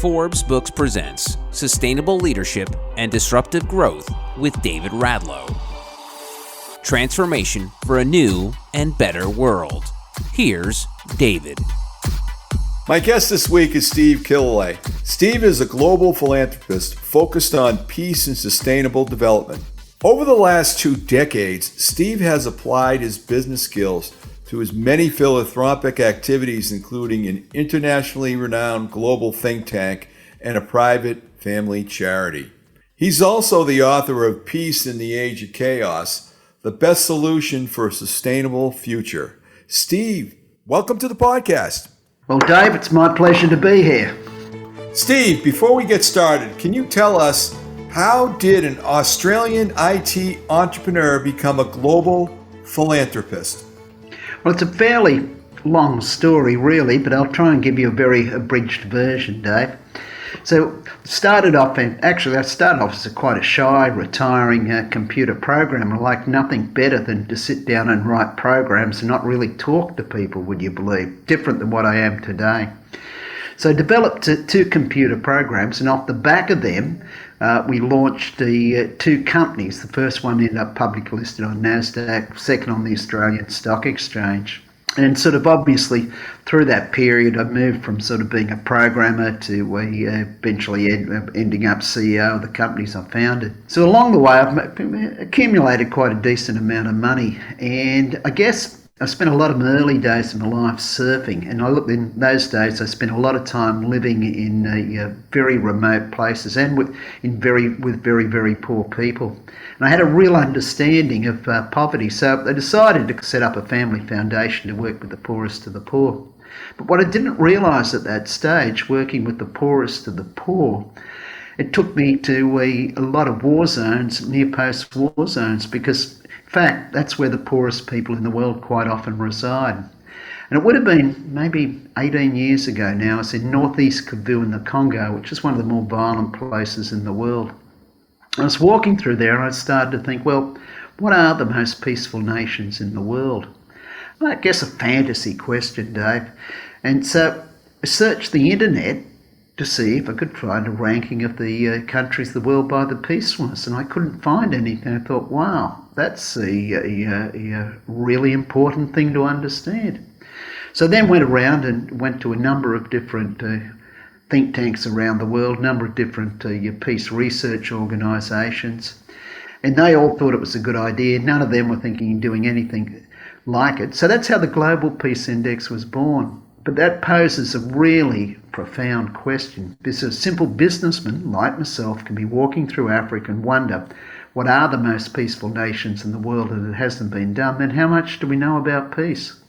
Forbes Books presents Sustainable Leadership and Disruptive Growth with David Radlow. Transformation for a new and better world. Here's David. My guest this week is Steve Killelea. Steve is a global philanthropist focused on peace and sustainable development. Over the last 2 decades, Steve has applied his business skills to his many philanthropic activities, including an internationally renowned global think tank and a private family charity. He's also the author of Peace in the Age of Chaos, the best solution for a sustainable future. Steve, welcome to the podcast. Well, Dave, it's my pleasure to be here. Steve, before we get started, can you tell us, how did an Australian IT entrepreneur become a global philanthropist? Well, it's a fairly long story, really, but I'll try and give you a very abridged version, Dave. So, I started off as quite a shy, retiring computer programmer. I liked nothing better than to sit down and write programs and not really talk to people, would you believe? Different than what I am today. So I developed 2 computer programs, and off the back of them, we launched the 2 companies. The first one ended up publicly listed on NASDAQ, second on the Australian Stock Exchange. And sort of obviously through that period, I moved from sort of being a programmer to eventually ending up CEO of the companies I founded. So along the way, I've accumulated quite a decent amount of money, and I guess I spent a lot of my early days of my life surfing, and in those days I spent a lot of time living in very remote places and with very, very poor people. And I had a real understanding of poverty, so I decided to set up a family foundation to work with the poorest of the poor. But what I didn't realise at that stage, working with the poorest of the poor, it took me to a lot of war zones, near post-war zones, because in fact, that's where the poorest people in the world quite often reside. And it would have been maybe 18 years ago now. I was in northeast Kivu in the Congo, which is one of the more violent places in the world. I was walking through there and I started to think, well, what are the most peaceful nations in the world? Well, I guess a fantasy question, Dave. And so I searched the internet to see if I could find a ranking of the countries of the world by the peacefulness, and I couldn't find anything. I thought, wow, that's a really important thing to understand. So then went around and went to a number of different think tanks around the world, a number of different peace research organisations, and they all thought it was a good idea. None of them were thinking of doing anything like it. So that's how the Global Peace Index was born. But that poses a really profound question. This a simple businessman like myself can be walking through Africa and wonder, what are the most peaceful nations in the world, and it hasn't been done, then how much do we know about peace?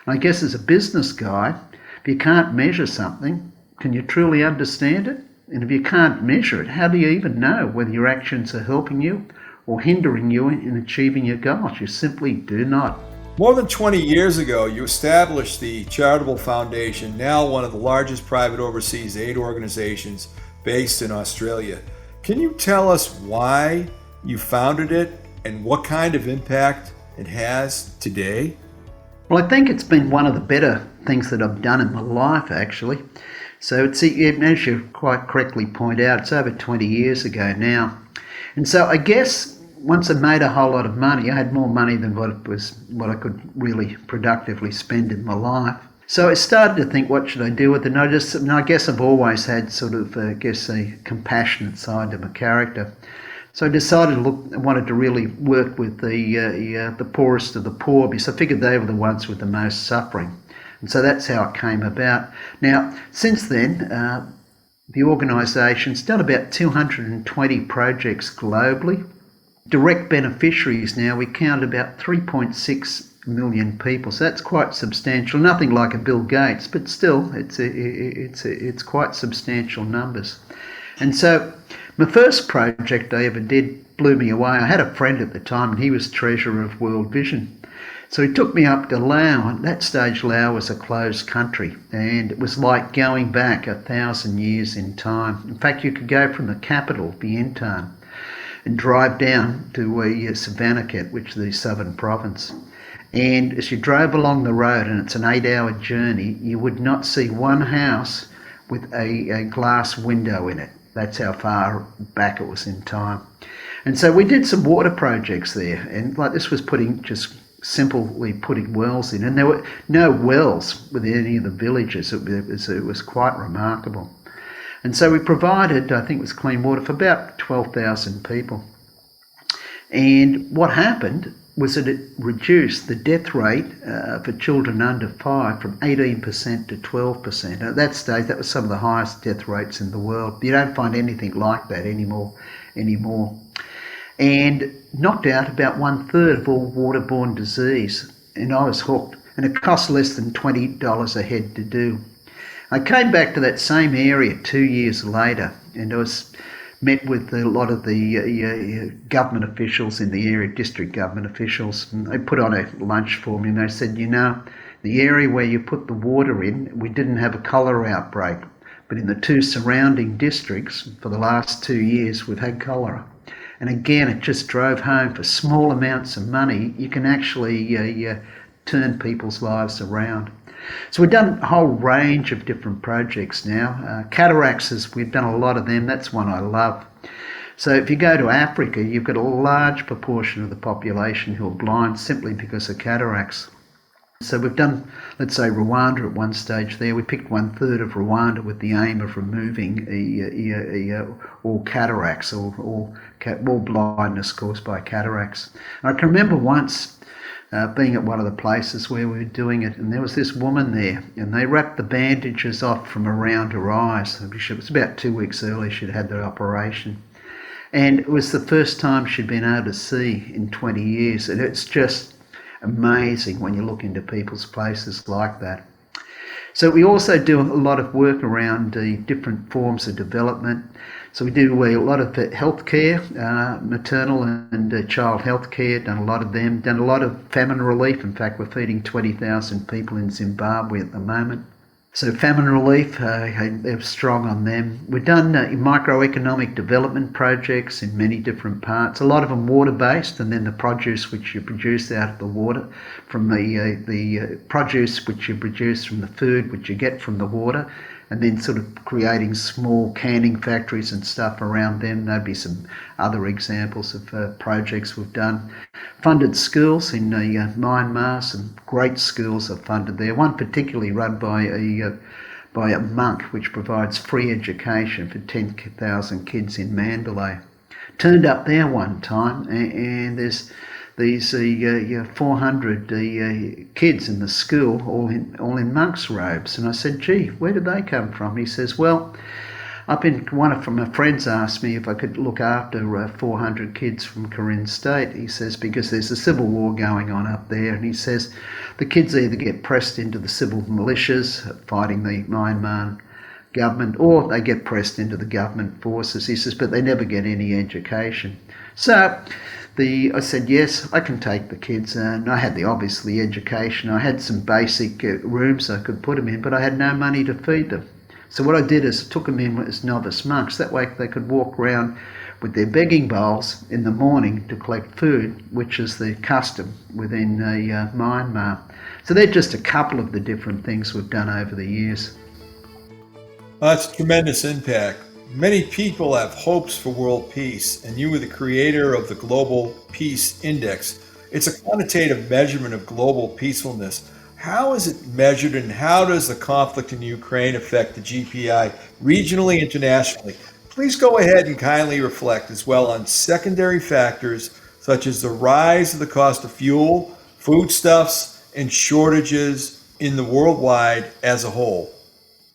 And I guess as a business guy, if you can't measure something, can you truly understand it? And if you can't measure it, how do you even know whether your actions are helping you or hindering you in achieving your goals? You simply do not. More than 20 years ago, you established the Charitable Foundation, now one of the largest private overseas aid organizations based in Australia. Can you tell us why you founded it and what kind of impact it has today? Well, I think it's been one of the better things that I've done in my life, actually. So it's, as you quite correctly point out, it's over 20 years ago now. And so I guess once I made a whole lot of money, I had more money than what I could really productively spend in my life. So I started to think, what should I do with it? And I guess I've always had sort of, a compassionate side to my character. So I decided I wanted to really work with the poorest of the poor, because I figured they were the ones with the most suffering. And so that's how it came about. Now, since then, the organisation's done about 220 projects globally. Direct beneficiaries now, we count about 3.6 million people, so that's quite substantial. Nothing like a Bill Gates, but still, it's quite substantial numbers. And so, my first project I ever did blew me away. I had a friend at the time, and he was treasurer of World Vision. So he took me up to Laos. At that stage, Laos was a closed country, and it was like going back 1,000 years in time. In fact, you could go from the capital, Vientiane, and drive down to Savannakhet, which is the southern province. And as you drove along the road, and it's an 8-hour journey, you would not see one house with a glass window in it. That's how far back it was in time. And so we did some water projects there, and like this was simply putting wells in, and there were no wells within any of the villages. It was quite remarkable. And so we provided, I think it was clean water for about 12,000 people. And what happened was that it reduced the death rate for children under 5 from 18% to 12%. At that stage, that was some of the highest death rates in the world. You don't find anything like that anymore. And knocked out about 1/3 of all waterborne disease. And I was hooked. And it cost less than $20 a head to do. I came back to that same area 2 years later, and I was met with a lot of the government officials in the area, district government officials, and they put on a lunch for me, and they said, the area where you put the water in, we didn't have a cholera outbreak, but in the 2 surrounding districts for the last 2 years we've had cholera. And again, it just drove home, for small amounts of money you can actually turn people's lives around. So we've done a whole range of different projects now. Cataracts, we've done a lot of them. That's one I love. So if you go to Africa, you've got a large proportion of the population who are blind simply because of cataracts. So we've done, let's say, Rwanda at one stage there. We picked 1/3 of Rwanda with the aim of removing all cataracts or blindness caused by cataracts. And I can remember once being at one of the places where we were doing it, and there was this woman there, and they wrapped the bandages off from around her eyes. It was about 2 weeks early she'd had the operation, and it was the first time she'd been able to see in 20 years, and it's just amazing when you look into people's faces like that. So we also do a lot of work around different forms of development. So we do a lot of healthcare, maternal and child healthcare, done a lot of them, done a lot of famine relief. In fact, we're feeding 20,000 people in Zimbabwe at the moment. So famine relief, they're strong on them. We've done microeconomic development projects in many different parts, a lot of them water-based, and then the produce which you produce out of the water, from the produce which you produce from the food which you get from the water, and then sort of creating small canning factories and stuff around them. There'd be some other examples of projects we've done. Funded schools in Myanmar, some great schools are funded there. One particularly run by a monk, which provides free education for 10,000 kids in Mandalay. Turned up there one time, and there's these 400 kids in the school, all in monks' robes. And I said, gee, where did they come from? He says, well, one of my friends asked me if I could look after 400 kids from Karen State. He says, because there's a civil war going on up there. And he says, the kids either get pressed into the civil militias fighting the Myanmar government, or they get pressed into the government forces. He says, but they never get any education. So I said, yes, I can take the kids. And I had obviously education. I had some basic rooms I could put them in, but I had no money to feed them. So what I did is took them in as novice monks. That way they could walk around with their begging bowls in the morning to collect food, which is the custom within Myanmar. So they're just a couple of the different things we've done over the years. That's a tremendous impact. Many people have hopes for world peace, and you were the creator of the Global Peace Index. It's a quantitative measurement of global peacefulness. How is it measured, and how does the conflict in Ukraine affect the GPI regionally, internationally? Please go ahead and kindly reflect as well on secondary factors such as the rise of the cost of fuel, foodstuffs, and shortages in the worldwide as a whole.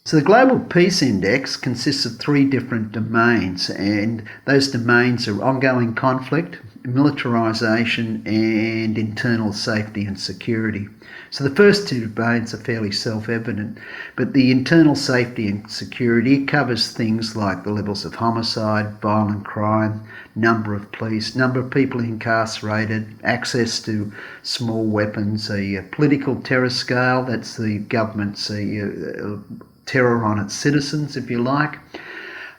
So the Global Peace Index consists of 3 different domains, and those domains are ongoing conflict, militarisation, and internal safety and security. So the first 2 domains are fairly self-evident, but the internal safety and security covers things like the levels of homicide, violent crime, number of police, number of people incarcerated, access to small weapons, a political terror scale, that's the government's terror on its citizens, if you like,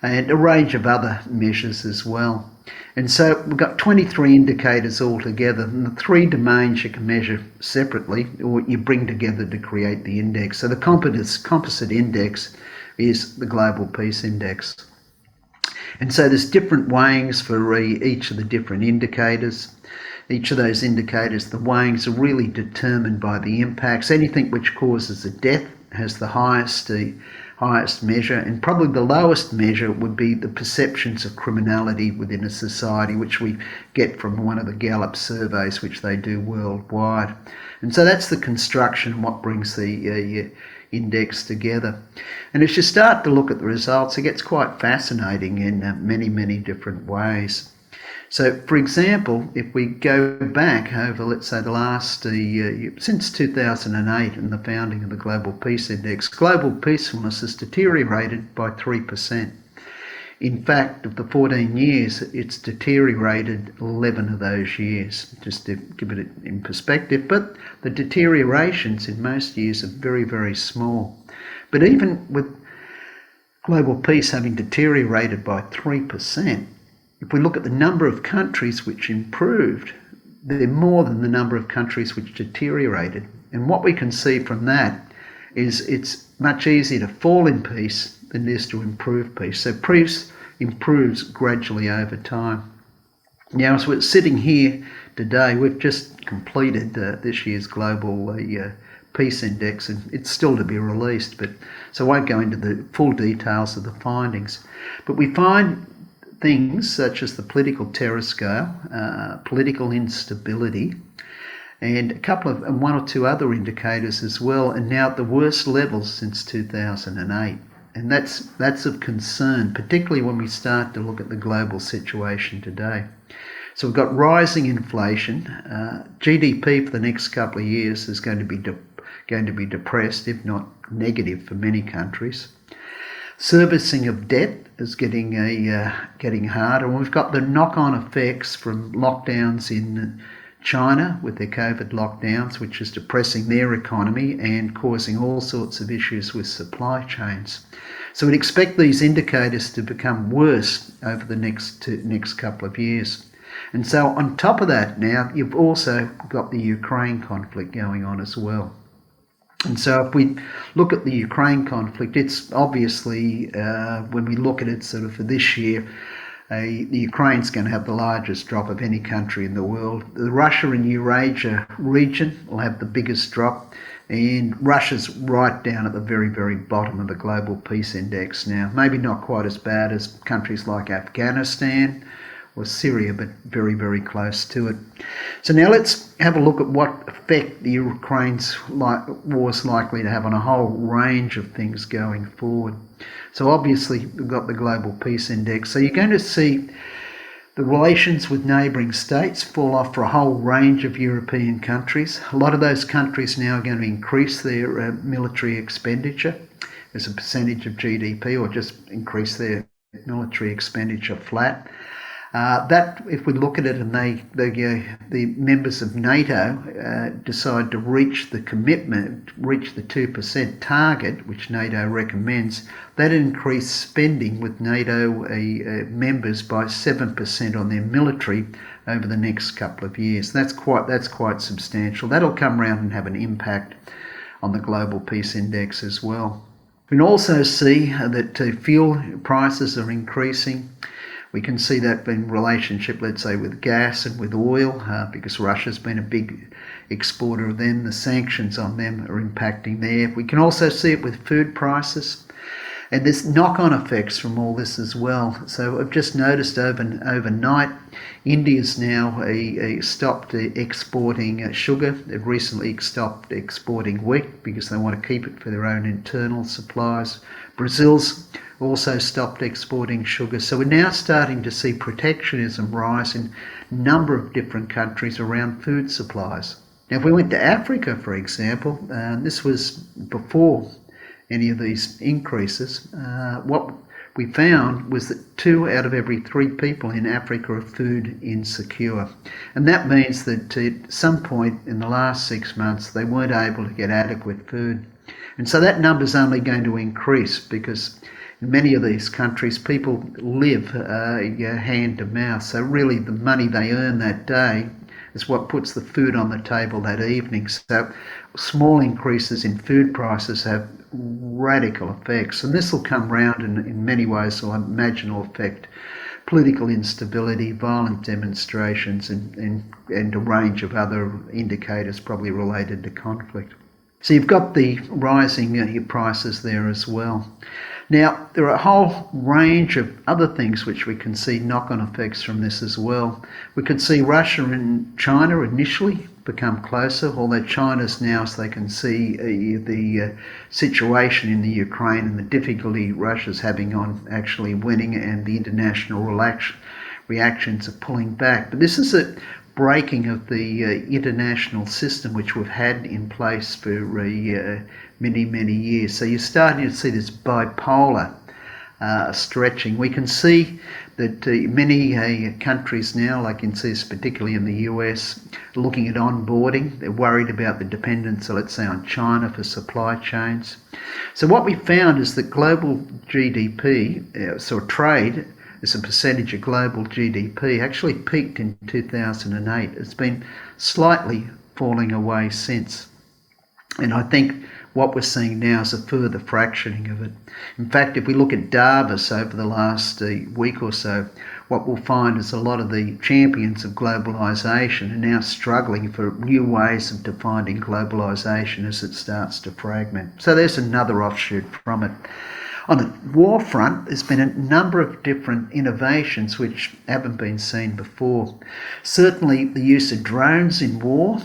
and a range of other measures as well. And so we've got 23 indicators altogether, and the 3 domains you can measure separately, or you bring together to create the index. So the composite index is the Global Peace Index. And so there's different weighings for each of the different indicators. Each of those indicators, the weighings are really determined by the impacts. Anything which causes a death has the highest measure, and probably the lowest measure would be the perceptions of criminality within a society, which we get from one of the Gallup surveys which they do worldwide. And so that's the construction and what brings the index together. And as you start to look at the results, it gets quite fascinating in many, many different ways. So, for example, if we go back over, let's say, the last since 2008 and the founding of the Global Peace Index, global peacefulness has deteriorated by 3%. In fact, of the 14 years, it's deteriorated 11 of those years, just to give it in perspective. But the deteriorations in most years are very, very small. But even with global peace having deteriorated by 3%, if we look at the number of countries which improved, they're more than the number of countries which deteriorated. And what we can see from that is it's much easier to fall in peace than it is to improve peace. So peace improves gradually over time. Now, as we're sitting here today, we've just completed this year's Global Peace Index, and it's still to be released, so I won't go into the full details of the findings. But we find things such as the political terror scale, political instability, and one or two other indicators as well, and now at the worst levels since 2008. And that's of concern, particularly when we start to look at the global situation today. So we've got rising inflation. GDP for the next couple of years is going to be depressed, if not negative, for many countries. Servicing of debt is getting harder, and we've got the knock-on effects from lockdowns in China with their COVID lockdowns, which is depressing their economy and causing all sorts of issues with supply chains. So we'd expect these indicators to become worse over the next couple of years. And so on top of that now, you've also got the Ukraine conflict going on as well. And so if we look at the Ukraine conflict, it's obviously, when we look at it sort of for this year, the Ukraine's going to have the largest drop of any country in the world. The Russia and Eurasia region will have the biggest drop, and Russia's right down at the very, very bottom of the Global Peace Index now. Maybe not quite as bad as countries like Afghanistan or Syria, but very, very close to it. So now let's have a look at what effect the Ukraine's war's likely to have on a whole range of things going forward. So obviously we've got the Global Peace Index. So you're going to see the relations with neighbouring states fall off for a whole range of European countries. A lot of those countries now are going to increase their military expenditure as a percentage of GDP, or just increase their military expenditure flat. That, if we look at it and the members of NATO decide to reach the 2% target, which NATO recommends, that increase spending with NATO members by 7% on their military over the next couple of years. That's quite substantial. That'll come around and have an impact on the Global Peace Index as well. We can also see that fuel prices are increasing. We can see that in relationship, let's say, with gas and with oil, because Russia's been a big exporter of them. The sanctions on them are impacting there. We can also see it with food prices. And there's knock-on effects from all this as well. So I've just noticed overnight, India's now stopped exporting sugar. They've recently stopped exporting wheat because they want to keep it for their own internal supplies. Brazil's also stopped exporting sugar. So we're now starting to see protectionism rise in a number of different countries around food supplies. Now, if we went to Africa, for example, this was before any of these increases, what we found was that 2 out of every 3 people in Africa are food insecure. And that means that at some point in the last 6 months, they weren't able to get adequate food. And so that number's only going to increase because in many of these countries, people live hand to mouth. So really the money they earn that day is what puts the food on the table that evening. So small increases in food prices have radical effects, and this will come round in many ways. So I imagine will affect political instability, violent demonstrations, and a range of other indicators probably related to conflict. So you've got the rising prices there as well. Now, there are a whole range of other things which we can see knock-on effects from this as well. We could see Russia and China initially become closer, although China's now, as they can see, the situation in the Ukraine and the difficulty Russia's having on actually winning, and the international reactions are pulling back. But this is a breaking of the international system which we've had in place for many years. So you're starting to see this bipolar stretching. We can see that many countries now, like you can see this particularly in the US, looking at onboarding. They're worried about the dependence, let's say, on China for supply chains. So what we found is that global GDP, so trade, as a percentage of global GDP, actually peaked in 2008. It's been slightly falling away since. And I think what we're seeing now is a further fractioning of it. In fact, if we look at Davos over the last week or so, what we'll find is a lot of the champions of globalisation are now struggling for new ways of defining globalisation as it starts to fragment. So there's another offshoot from it. On the war front, there's been a number of different innovations which haven't been seen before. Certainly the use of drones in war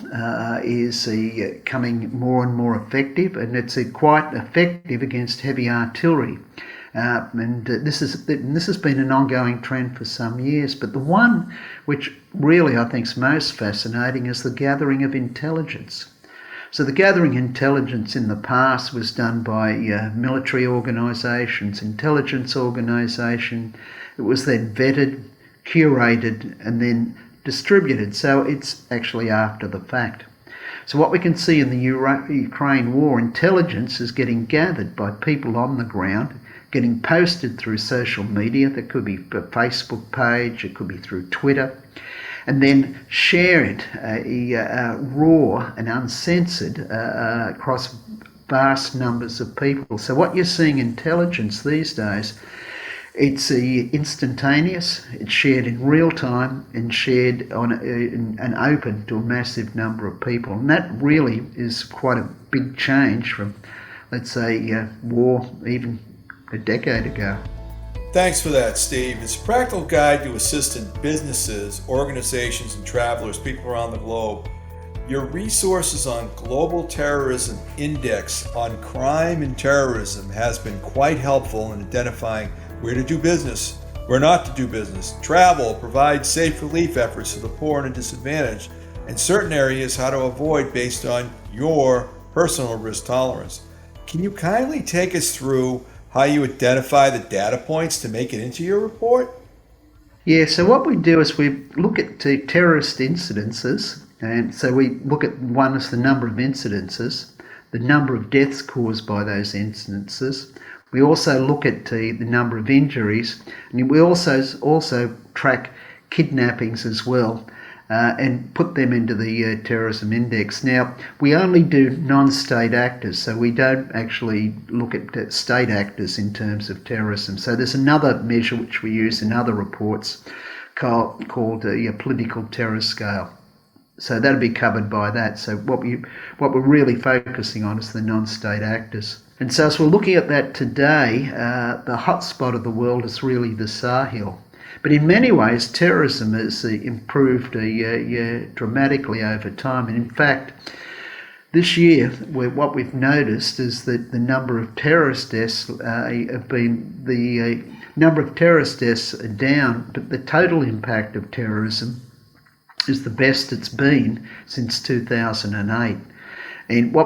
is becoming more and more effective, and it's quite effective against heavy artillery. This has been an ongoing trend for some years, but the one which really I think is most fascinating is the gathering of intelligence. So the gathering intelligence in the past was done by military organisations, intelligence organisation. It was then vetted, curated, and then distributed. So it's actually after the fact. So what we can see in the Ukraine war, intelligence is getting gathered by people on the ground, getting posted through social media. That could be a Facebook page, it could be through Twitter, and then shared raw and uncensored across vast numbers of people. So what you're seeing intelligence these days, it's instantaneous, it's shared in real time, and shared on and open to a massive number of people. And that really is quite a big change from, let's say, war even a decade ago. Thanks for that, Steve. It's a practical guide to assistant businesses, organizations, and travelers, people around the globe. Your resources on Global Terrorism Index on crime and terrorism has been quite helpful in identifying where to do business, where not to do business, travel, provide safe relief efforts to the poor and the disadvantaged, and certain areas how to avoid based on your personal risk tolerance. Can you kindly take us through how you identify the data points to make it into your report? Yeah, so what we do is we look at terrorist incidences, and so we look at one is the number of incidences, the number of deaths caused by those incidences. We also look at the number of injuries, and we also track kidnappings as well, and put them into the terrorism index. Now, we only do non-state actors, so we don't actually look at state actors in terms of terrorism. So there's another measure which we use in other reports called a political terror scale. So that'll be covered by that. So what we're really focusing on is the non-state actors. And so as we're looking at that today, the hotspot of the world is really the Sahel. But in many ways, terrorism has improved dramatically over time. And in fact, this year, what we've noticed is that the number of terrorist deaths are down, but the total impact of terrorism is the best it's been since 2008. And a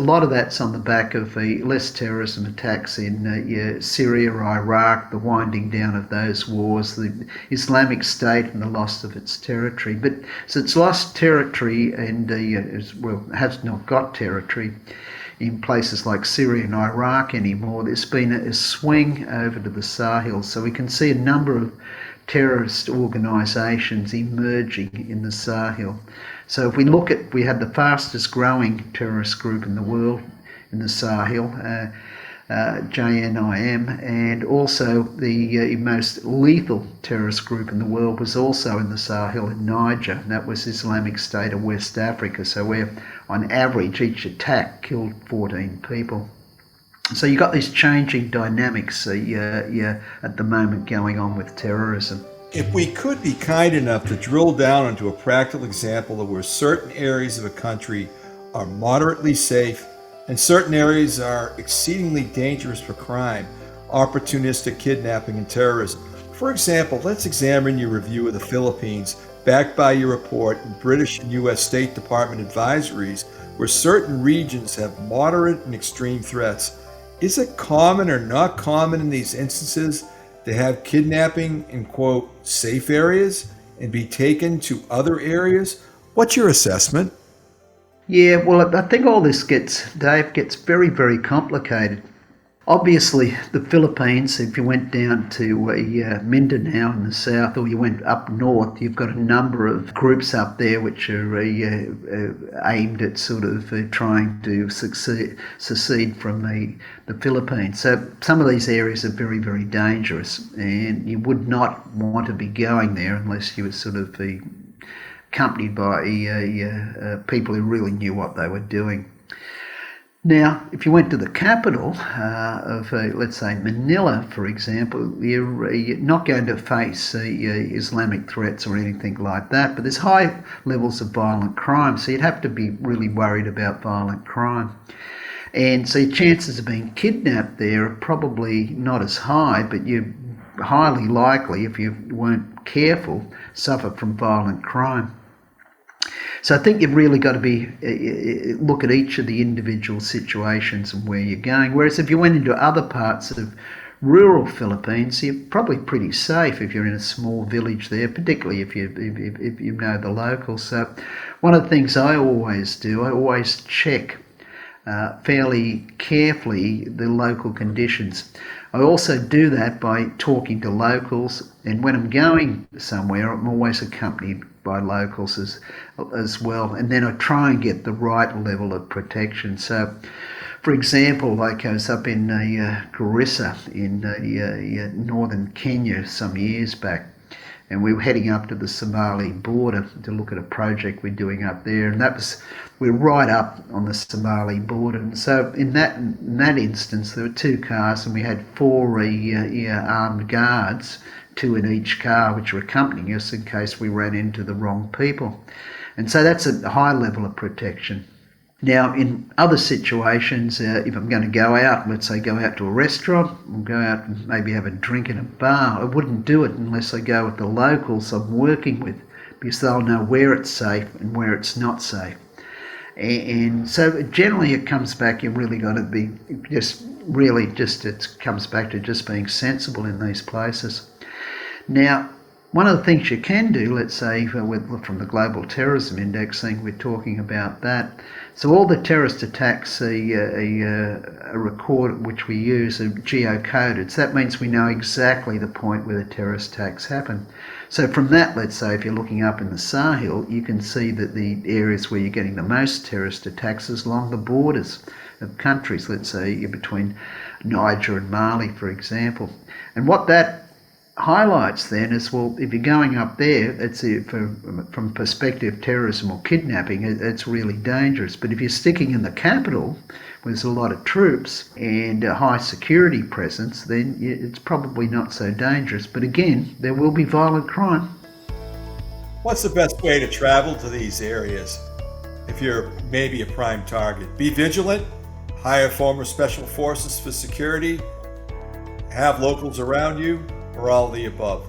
lot of that's on the back of less terrorism attacks in Syria, Iraq, the winding down of those wars, the Islamic State and the loss of its territory. But so it's lost territory and has not got territory in places like Syria and Iraq anymore. There's been a swing over to the Sahel. So we can see a number of terrorist organisations emerging in the Sahel. So if we look at, we have the fastest growing terrorist group in the world in the Sahel, JNIM, and also the most lethal terrorist group in the world was also in the Sahel in Niger, and that was Islamic State of West Africa. So where on average each attack killed 14 people. So you've got these changing dynamics at the moment going on with terrorism. If we could be kind enough to drill down into a practical example of where certain areas of a country are moderately safe and certain areas are exceedingly dangerous for crime, opportunistic kidnapping, and terrorism. For example, let's examine your review of the Philippines, backed by your report in British and U.S. State Department advisories, where certain regions have moderate and extreme threats. Is it common or not common in these instances to have kidnapping in, quote, safe areas and be taken to other areas? What's your assessment? Yeah, well, I think all this gets very, very complicated. Obviously, the Philippines, if you went down to Mindanao in the south, or you went up north, you've got a number of groups up there which are aimed at sort of trying to secede from the Philippines. So some of these areas are very, very dangerous, and you would not want to be going there unless you were sort of accompanied by people who really knew what they were doing. Now, if you went to the capital of, let's say, Manila, for example, you're not going to face Islamic threats or anything like that, but there's high levels of violent crime, so you'd have to be really worried about violent crime. And so your chances of being kidnapped there are probably not as high, but you're highly likely, if you weren't careful, suffer from violent crime. So I think you've really got to look at each of the individual situations and where you're going. Whereas if you went into other parts of rural Philippines, you're probably pretty safe if you're in a small village there, particularly if you know the locals. So one of the things I always do, I always check fairly carefully the local conditions. I also do that by talking to locals, and when I'm going somewhere, I'm always accompanied by locals as well, and then I try and get the right level of protection. So, for example, like I was up in Garissa in northern Kenya some years back, and we were heading up to the Somali border to look at a project we're doing up there, and we're right up on the Somali border. And so in that instance, there were two cars, and we had four armed guards, two in each car, which were accompanying us in case we ran into the wrong people. And so that's a high level of protection. Now, in other situations, if I'm going to go out, let's say go out to a restaurant, or go out and maybe have a drink in a bar, I wouldn't do it unless I go with the locals I'm working with, because they'll know where it's safe and where it's not safe. And so generally it comes back, you've really got to be it comes back to just being sensible in these places. Now, one of the things you can do, let's say from the Global Terrorism Indexing, we're talking about that. So all the terrorist attacks are recorded, which we use, are geocoded. So that means we know exactly the point where the terrorist attacks happen. So from that, let's say if you're looking up in the Sahel, you can see that the areas where you're getting the most terrorist attacks is along the borders of countries, let's say between Niger and Mali, for example. And what that highlights then is, well, if you're going up there, it's from perspective of terrorism or kidnapping, it's really dangerous. But if you're sticking in the capital, where there's a lot of troops and a high security presence, then it's probably not so dangerous. But again, there will be violent crime. What's the best way to travel to these areas if you're maybe a prime target? Be vigilant, hire former special forces for security, have locals around you, or all of the above?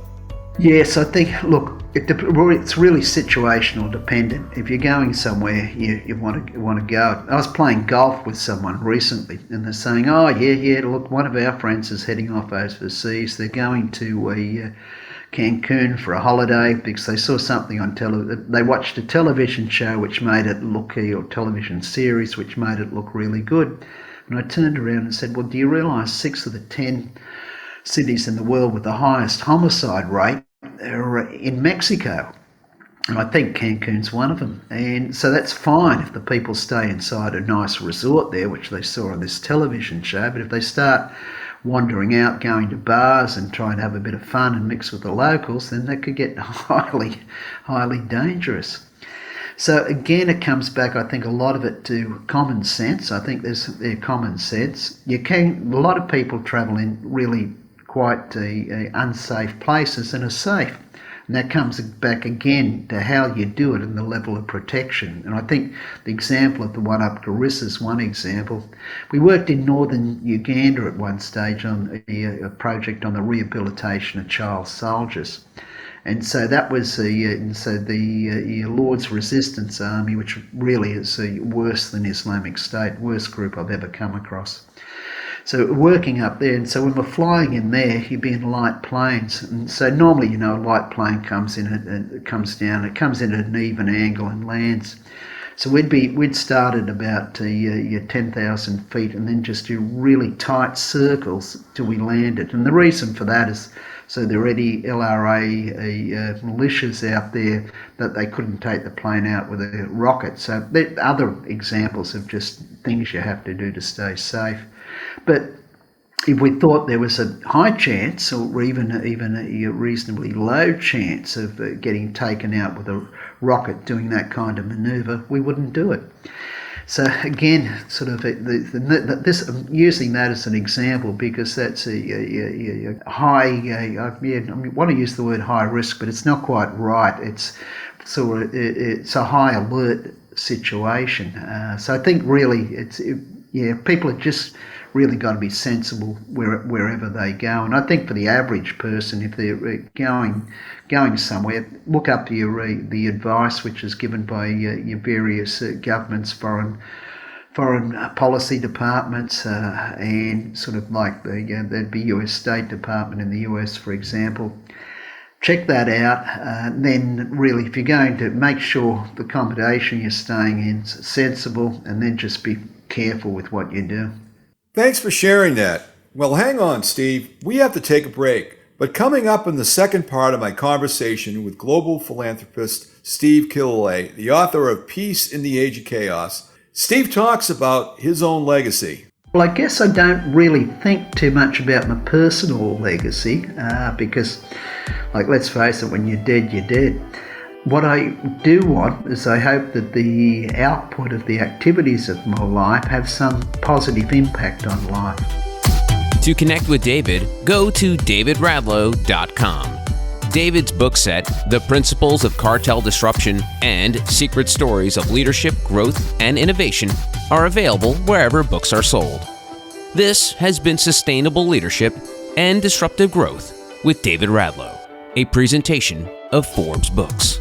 Yes, I think, look, it's really situational dependent. If you're going somewhere, you want to go. I was playing golf with someone recently, and they're saying, oh, yeah, look, one of our friends is heading off overseas. They're going to Cancun for a holiday because they saw something on television. They watched a television show which made it look, or television series which made it look really good. And I turned around and said, well, do you realise 6 of the 10 cities in the world with the highest homicide rate in Mexico. And I think Cancun's one of them. And so that's fine if the people stay inside a nice resort there, which they saw on this television show. But if they start wandering out, going to bars and trying to have a bit of fun and mix with the locals, then that could get highly, highly dangerous. So again, it comes back, I think, a lot of it to common sense. I think there's common sense. A lot of people travel in really quite unsafe places and are safe. And that comes back again to how you do it and the level of protection. And I think the example of the one up Garissa is one example. We worked in northern Uganda at one stage on a project on the rehabilitation of child soldiers. And so that was the Lord's Resistance Army, which really is worse than Islamic State, worst group I've ever come across. So working up there, and so when we're flying in there, you'd be in light planes, and so normally, a light plane comes in and it comes down, it comes in at an even angle and lands. So we'd start at about 10,000 feet, and then just do really tight circles till we landed. And the reason for that is so there are any LRA militias out there that they couldn't take the plane out with a rocket. So there are other examples of just things you have to do to stay safe. But if we thought there was a high chance or even a reasonably low chance of getting taken out with a rocket doing that kind of manoeuvre, we wouldn't do it. So again, sort of this, I'm using that as an example because that's a high, I want to use the word high risk, but it's not quite right. It's a high alert situation. So I think really people are just really got to be sensible wherever they go. And I think for the average person, if they're going somewhere, look up the advice which is given by your various governments, foreign policy departments, and sort of like there'd be US State Department in the US, for example. Check that out, and then really if you're going to make sure the accommodation you're staying in is sensible, and then just be careful with what you do. Thanks for sharing that. Well, hang on, Steve. We have to take a break. But coming up in the second part of my conversation with global philanthropist Steve Killelea, the author of Peace in the Age of Chaos, Steve talks about his own legacy. Well, I guess I don't really think too much about my personal legacy because, let's face it, when you're dead, you're dead. What I do want is I hope that the output of the activities of my life have some positive impact on life. To connect with David, go to davidradlow.com. David's book set, The Principles of Cartel Disruption and Secret Stories of Leadership, Growth, and Innovation, are available wherever books are sold. This has been Sustainable Leadership and Disruptive Growth with David Radlow, a presentation of Forbes Books.